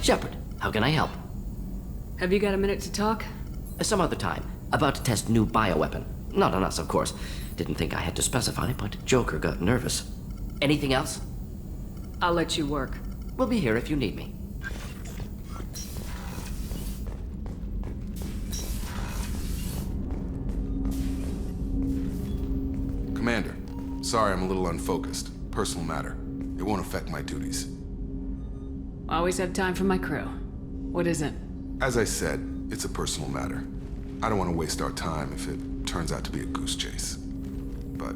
Shepard, how can I help? Have you got a minute to talk? Some other time. About to test new bioweapon. Not on us, of course. Didn't think I had to specify, but Joker got nervous. Anything else? I'll let you work. We'll be here if you need me. Commander, sorry I'm a little unfocused. Personal matter. It won't affect my duties. I always have time for my crew. What is it? As I said, it's a personal matter. I don't want to waste our time if it turns out to be a goose chase. But...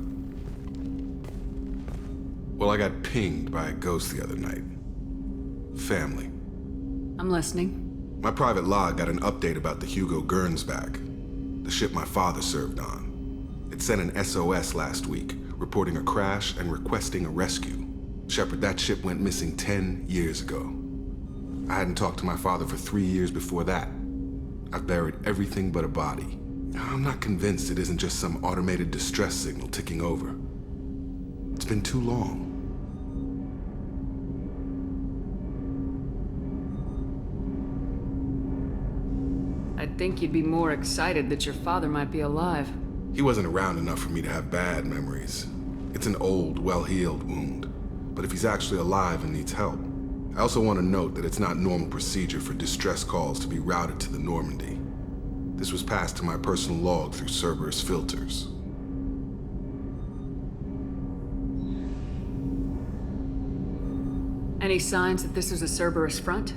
well, I got pinged by a ghost the other night. Family. I'm listening. My private log got an update about the Hugo Gernsback, the ship my father served on. It sent an SOS last week, reporting a crash and requesting a rescue. Shepard, that ship went missing 10 years ago. I hadn't talked to my father for 3 years before that. I've buried everything but a body. I'm not convinced it isn't just some automated distress signal ticking over. It's been too long. I'd think you'd be more excited that your father might be alive. He wasn't around enough for me to have bad memories. It's an old, well-healed wound. But if he's actually alive and needs help, I also want to note that it's not normal procedure for distress calls to be routed to the Normandy. This was passed to my personal log through Cerberus filters. Any signs that this is a Cerberus front?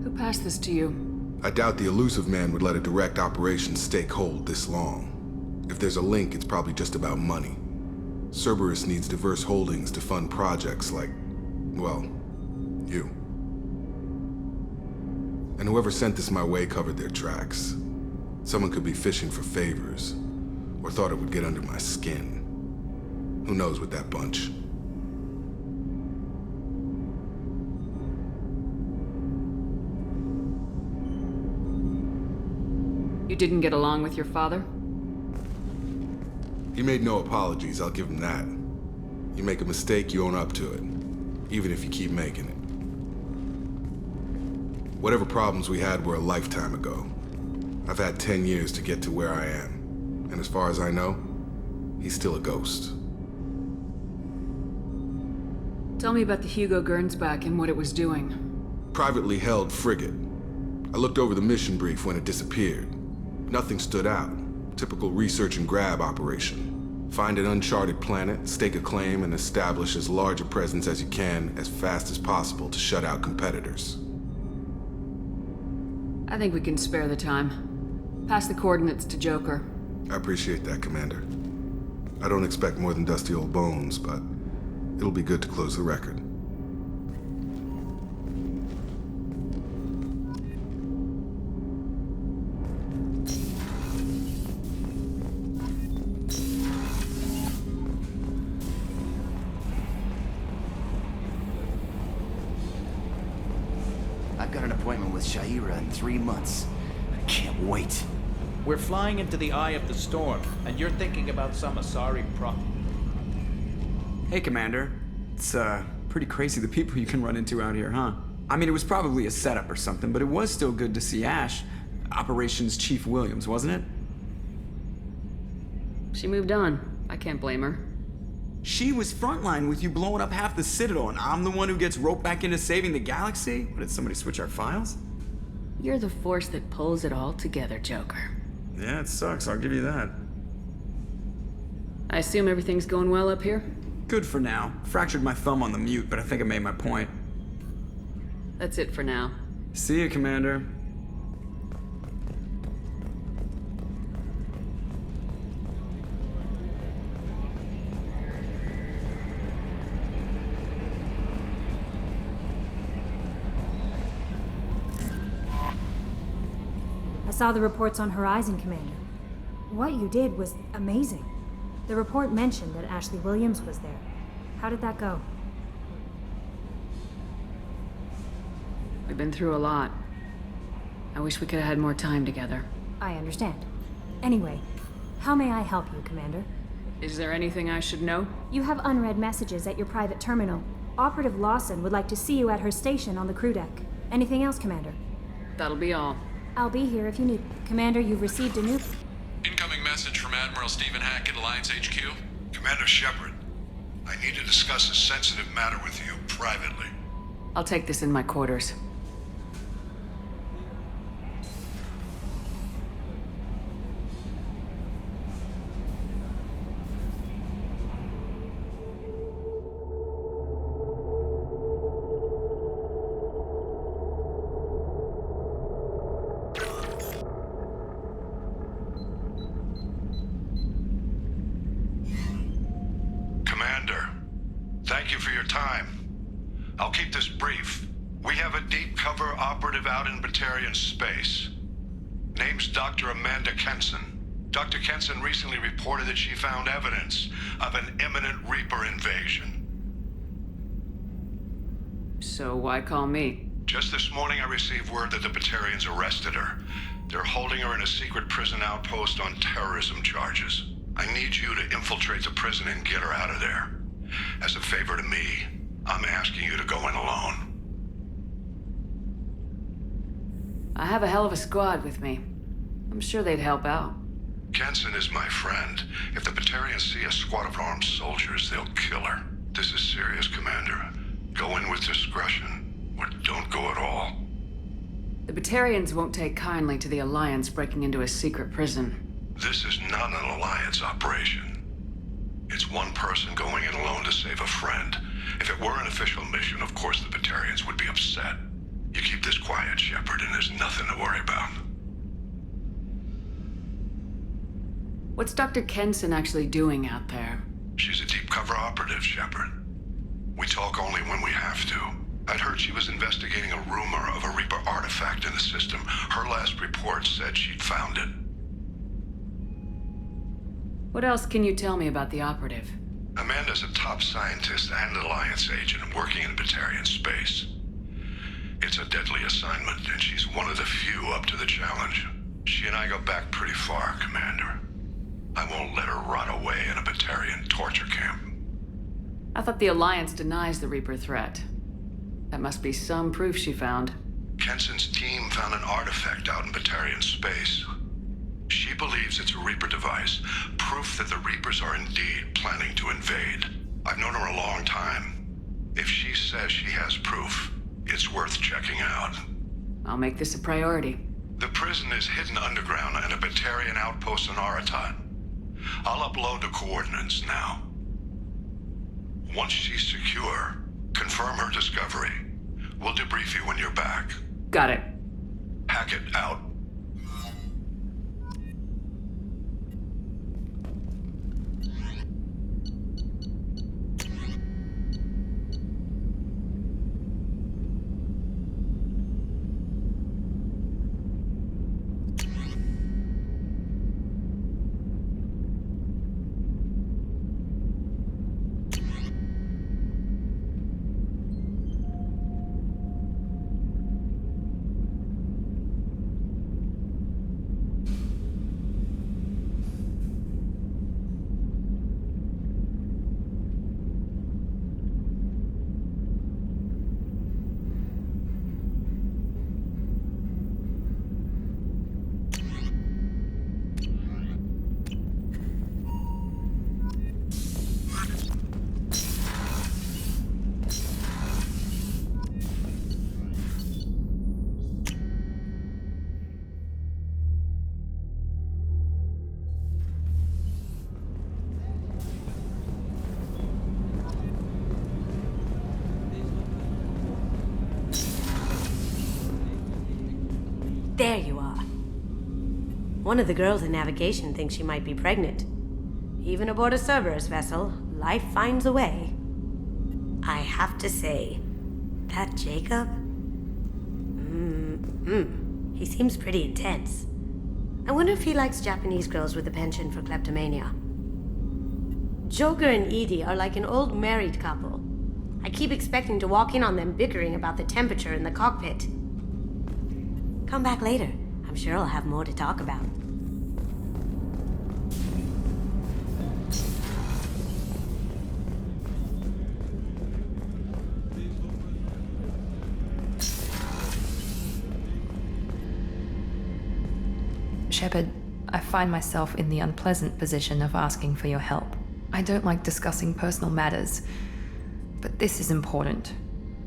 Who passed this to you? I doubt the Illusive Man would let a direct operation stake hold this long. If there's a link, it's probably just about money. Cerberus needs diverse holdings to fund projects like, well, you. And whoever sent this my way covered their tracks. Someone could be fishing for favors, or thought it would get under my skin. Who knows with that bunch? You didn't get along with your father? He made no apologies, I'll give him that. You make a mistake, you own up to it. Even if you keep making it. Whatever problems we had were a lifetime ago. I've had 10 years to get to where I am. And as far as I know, he's still a ghost. Tell me about the Hugo Gernsback and what it was doing. Privately held frigate. I looked over the mission brief when it disappeared. Nothing stood out. Typical research and grab operation. Find an uncharted planet, stake a claim, and establish as large a presence as you can as fast as possible to shut out competitors. I think we can spare the time. Pass the coordinates to Joker. I appreciate that, Commander. I don't expect more than dusty old bones, but it'll be good to close the record. I've got an appointment with Sha'ira in 3 months. I can't wait. We're flying into the eye of the storm, and you're thinking about some Asari prop. Hey, Commander. It's, pretty crazy the people you can run into out here, huh? I mean, it was probably a setup or something, but it was still good to see Ash. Operations Chief Williams, wasn't it? She moved on. I can't blame her. She was frontline with you blowing up half the Citadel, and I'm the one who gets roped back into saving the galaxy? What, did somebody switch our files? You're the force that pulls it all together, Joker. Yeah, it sucks, I'll give you that. I assume everything's going well up here? Good for now. Fractured my thumb on the mute, but I think I made my point. That's it for now. See you, Commander. I saw the reports on Horizon, Commander. What you did was amazing. The report mentioned that Ashley Williams was there. How did that go? We've been through a lot. I wish we could have had more time together. I understand. Anyway, how may I help you, Commander? Is there anything I should know? You have unread messages at your private terminal. Operative Lawson would like to see you at her station on the crew deck. Anything else, Commander? That'll be all. I'll be here if you need. Commander, you've received a new... Incoming message from Admiral Stephen Hackett, Alliance HQ. Commander Shepard, I need to discuss a sensitive matter with you privately. I'll take this in my quarters. Commander, thank you for your time. I'll keep this brief. We have a deep cover operative out in Batarian space. Name's Dr. Amanda Kenson. Dr. Kenson recently reported that she found evidence of an imminent Reaper invasion. So why call me? Just this morning I received word that the Batarians arrested her. They're holding her in a secret prison outpost on terrorism charges. I need you to infiltrate the prison and get her out of there. As a favor to me, I'm asking you to go in alone. I have a hell of a squad with me. I'm sure they'd help out. Kenson is my friend. If the Batarians see a squad of armed soldiers, they'll kill her. This is serious, Commander. Go in with discretion, or don't go at all. The Batarians won't take kindly to the Alliance breaking into a secret prison. This is not an Alliance operation. It's one person going in alone to save a friend. If it were an official mission, of course the Batarians would be upset. You keep this quiet, Shepard, and there's nothing to worry about. What's Dr. Kenson actually doing out there? She's a deep cover operative, Shepard. We talk only when we have to. I'd heard she was investigating a rumor of a Reaper artifact in the system. Her last report said she'd found it. What else can you tell me about the operative? Amanda's a top scientist and Alliance agent working in Batarian space. It's a deadly assignment, and she's one of the few up to the challenge. She and I go back pretty far, Commander. I won't let her rot away in a Batarian torture camp. I thought the Alliance denies the Reaper threat. That must be some proof she found. Kenson's team found an artifact out in Batarian space. She believes it's a Reaper device, proof that the Reapers are indeed planning to invade. I've known her a long time. If she says she has proof, it's worth checking out. I'll make this a priority. The prison is hidden underground in a Batarian outpost in Aratat. I'll upload the coordinates now. Once she's secure, confirm her discovery. We'll debrief you when you're back. Got it. Hackett out. There you are. One of the girls in navigation thinks she might be pregnant. Even aboard a Cerberus vessel, life finds a way. I have to say, that Jacob? He seems pretty intense. I wonder if he likes Japanese girls with a penchant for kleptomania. Joker and Edie are like an old married couple. I keep expecting to walk in on them bickering about the temperature in the cockpit. Come back later. I'm sure I'll have more to talk about. Shepard, I find myself in the unpleasant position of asking for your help. I don't like discussing personal matters, but this is important.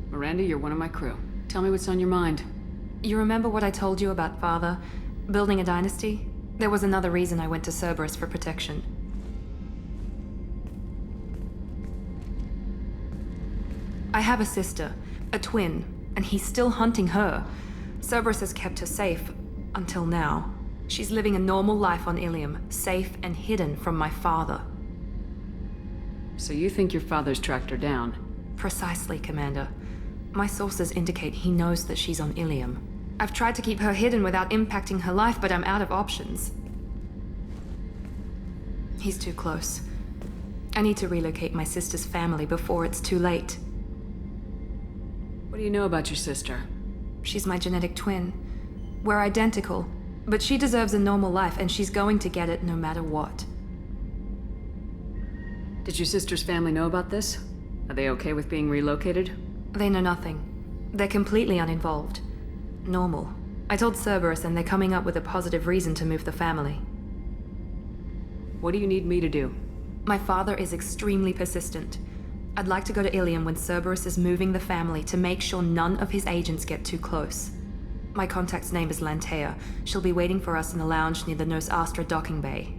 Miranda, you're one of my crew. Tell me what's on your mind. You remember what I told you about Father? Building a dynasty? There was another reason I went to Cerberus for protection. I have a sister, a twin, and he's still hunting her. Cerberus has kept her safe, until now. She's living a normal life on Ilium, safe and hidden from my father. So you think your father's tracked her down? Precisely, Commander. My sources indicate he knows that she's on Ilium. I've tried to keep her hidden without impacting her life, but I'm out of options. He's too close. I need to relocate my sister's family before it's too late. What do you know about your sister? She's my genetic twin. We're identical, but she deserves a normal life, and she's going to get it no matter what. Did your sister's family know about this? Are they okay with being relocated? They know nothing. They're completely uninvolved. Normal. I told Cerberus, and they're coming up with a positive reason to move the family. What do you need me to do? My father is extremely persistent. I'd like to go to Ilium when Cerberus is moving the family to make sure none of his agents get too close. My contact's name is Lantea. She'll be waiting for us in the lounge near the Nos Astra docking bay.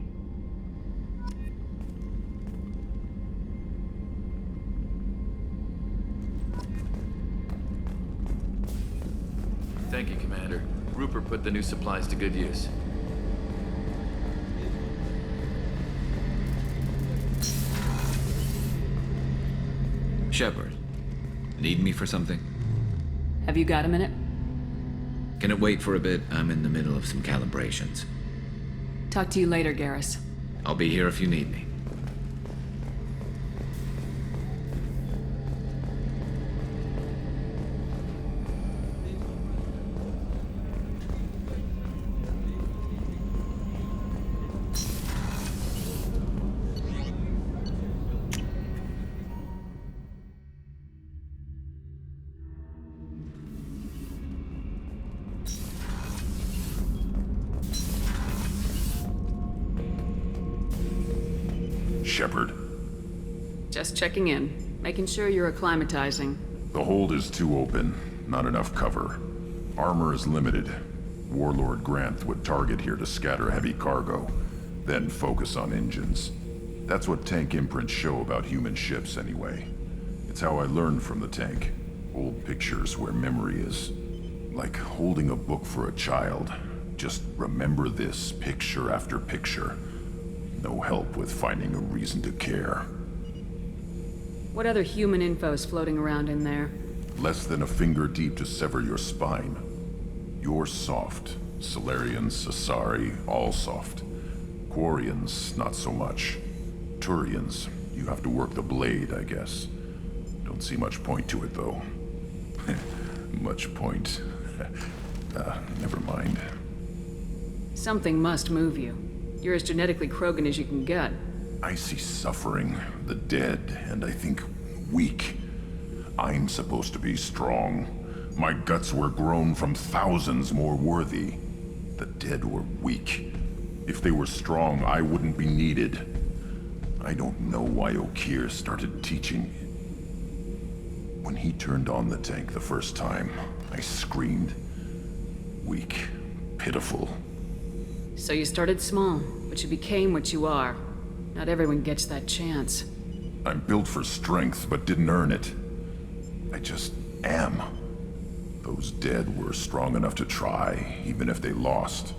Thank you, Commander. Rupert put the new supplies to good use. Shepard, need me for something? Have you got a minute? Can it wait for a bit? I'm in the middle of some calibrations. Talk to you later, Garrus. I'll be here if you need me. Shepard. Just checking in, making sure you're acclimatizing. The hold is too open, not enough cover. Armor is limited. Warlord Granth would target here to scatter heavy cargo, then focus on engines. That's what tank imprints show about human ships anyway. It's how I learned from the tank. Old pictures where memory is. Like holding a book for a child. Just remember this, picture after picture. No help with finding a reason to care. What other human info's floating around in there? Less than a finger deep to sever your spine. You're soft. Salarians, Asari, all soft. Quarians, not so much. Turians, you have to work the blade, I guess. Don't see much point to it, though. Much point. Never mind. Something must move you. You're as genetically Krogan as you can get. I see suffering, the dead, and I think weak. I'm supposed to be strong. My guts were grown from thousands more worthy. The dead were weak. If they were strong, I wouldn't be needed. I don't know why Okeer started teaching. When he turned on the tank the first time, I screamed. Weak, pitiful. So you started small, but you became what you are. Not everyone gets that chance. I'm built for strength, but didn't earn it. I just am. Those dead were strong enough to try, even if they lost.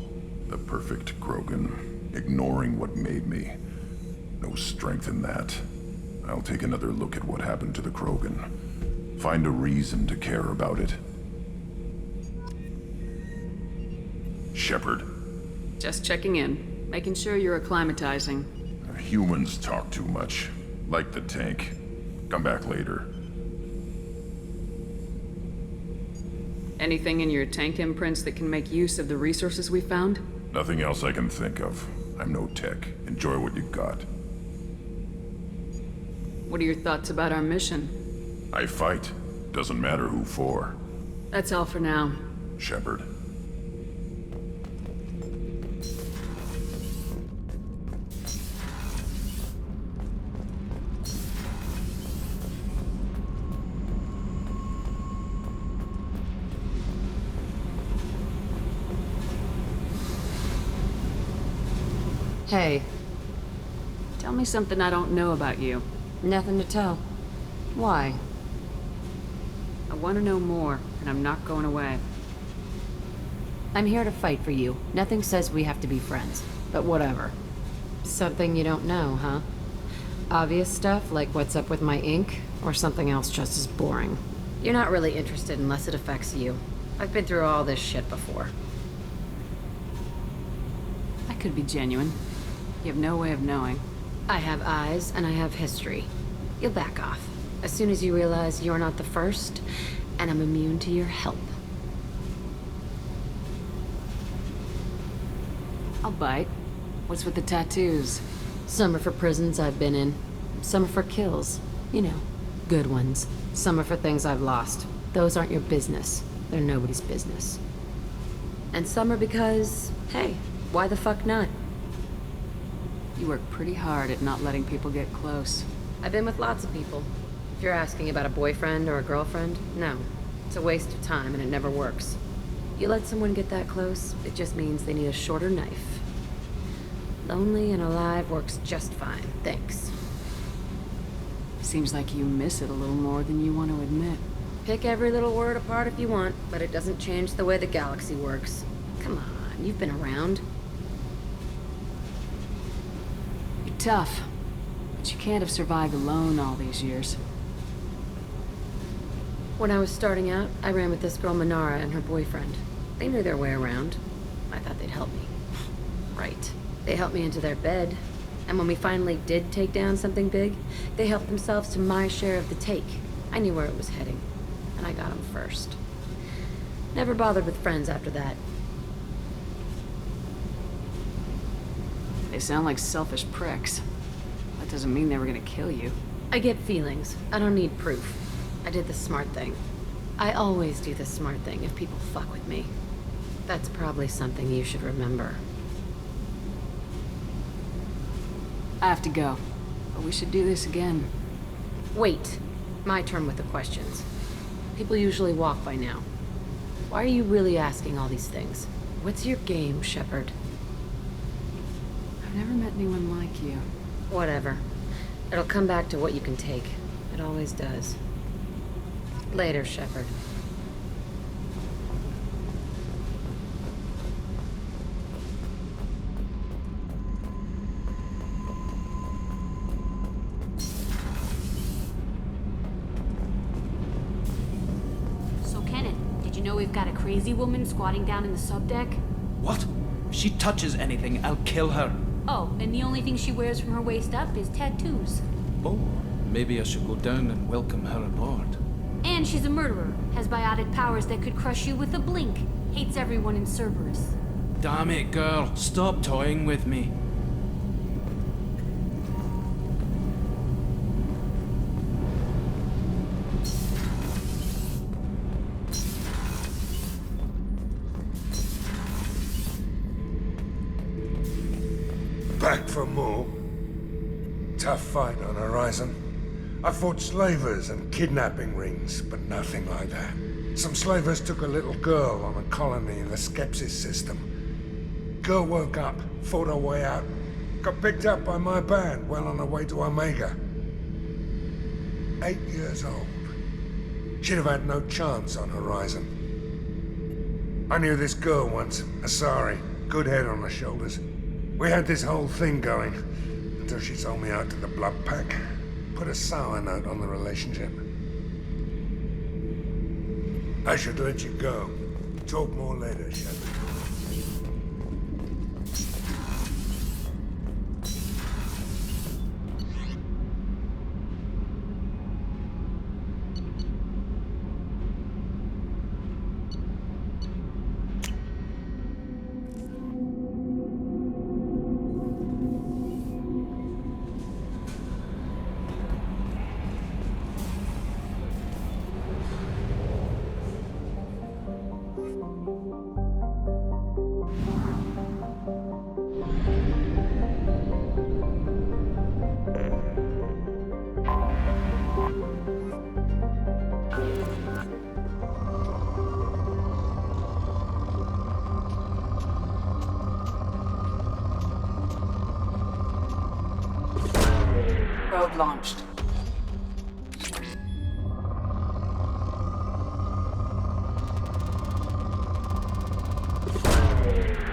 The perfect Krogan, ignoring what made me. No strength in that. I'll take another look at what happened to the Krogan. Find a reason to care about it. Shepard. Just checking in, making sure you're acclimatizing. Humans talk too much. Like the tank. Come back later. Anything in your tank imprints that can make use of the resources we found? Nothing else I can think of. I'm no tech. Enjoy what you got. What are your thoughts about our mission? I fight. Doesn't matter who for. That's all for now. Shepard. Hey. Tell me something I don't know about you. Nothing to tell. Why? I want to know more, and I'm not going away. I'm here to fight for you. Nothing says we have to be friends, but whatever. Something you don't know, huh? Obvious stuff, like what's up with my ink, or something else just as boring? You're not really interested unless it affects you. I've been through all this shit before. I could be genuine. You have no way of knowing. I have eyes, and I have history. You'll back off. As soon as you realize you're not the first, and I'm immune to your help. I'll bite. What's with the tattoos? Some are for prisons I've been in. Some are for kills. You know, good ones. Some are for things I've lost. Those aren't your business. They're nobody's business. And some are because, hey, why the fuck not? You work pretty hard at not letting people get close. I've been with lots of people. If you're asking about a boyfriend or a girlfriend, no. It's a waste of time and it never works. You let someone get that close, it just means they need a shorter knife. Lonely and alive works just fine, thanks. Seems like you miss it a little more than you want to admit. Pick every little word apart if you want, but it doesn't change the way the galaxy works. Come on, you've been around. You're tough, but you can't have survived alone all these years. When I was starting out, I ran with this girl Minara and her boyfriend. They knew their way around. I thought they'd help me. Right. They helped me into their bed. And when we finally did take down something big, they helped themselves to my share of the take. I knew where it was heading. And I got them first. Never bothered with friends after that. They sound like selfish pricks. That doesn't mean they were gonna kill you. I get feelings. I don't need proof. I did the smart thing. I always do the smart thing if people fuck with me. That's probably something you should remember. I have to go, but we should do this again. Wait. My turn with the questions. People usually walk by now. Why are you really asking all these things? What's your game, Shepard? I've never met anyone like you. Whatever. It'll come back to what you can take. It always does. Later, Shepard. So, Kenneth, did you know we've got a crazy woman squatting down in the subdeck? What? If she touches anything, I'll kill her. Oh, and the only thing she wears from her waist up is tattoos. Oh, maybe I should go down and welcome her aboard. And she's a murderer, has biotic powers that could crush you with a blink, hates everyone in Cerberus. Damn it, girl. Stop toying with me. Back for more. Tough fight on Horizon. I fought slavers and kidnapping rings, but nothing like that. Some slavers took a little girl on a colony in the Skepsis system. Girl woke up, fought her way out, got picked up by my band well on her way to Omega. 8 years old. She'd have had no chance on Horizon. I knew this girl once, Asari, good head on her shoulders. We had this whole thing going, until she sold me out to the Blood Pack. Put a sour note on the relationship. I should let you go. Talk more later, Shepard. Probe launched.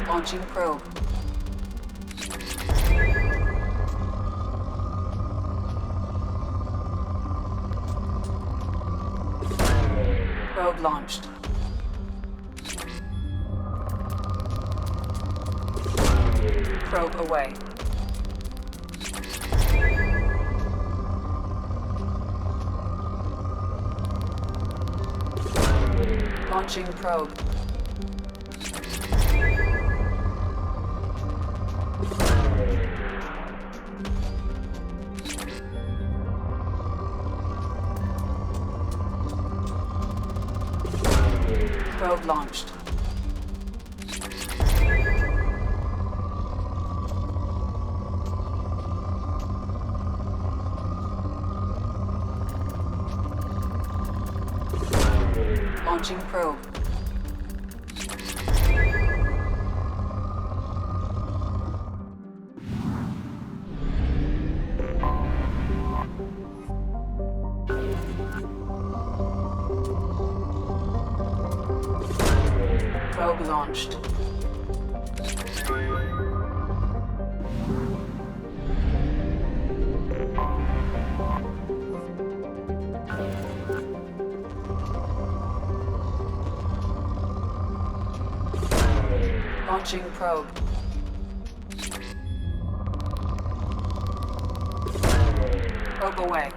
Launching probe. Probe launched. Probe away. Launching probe. Probe launched. Launching probe. Probe launched. Launching probe. Probe away.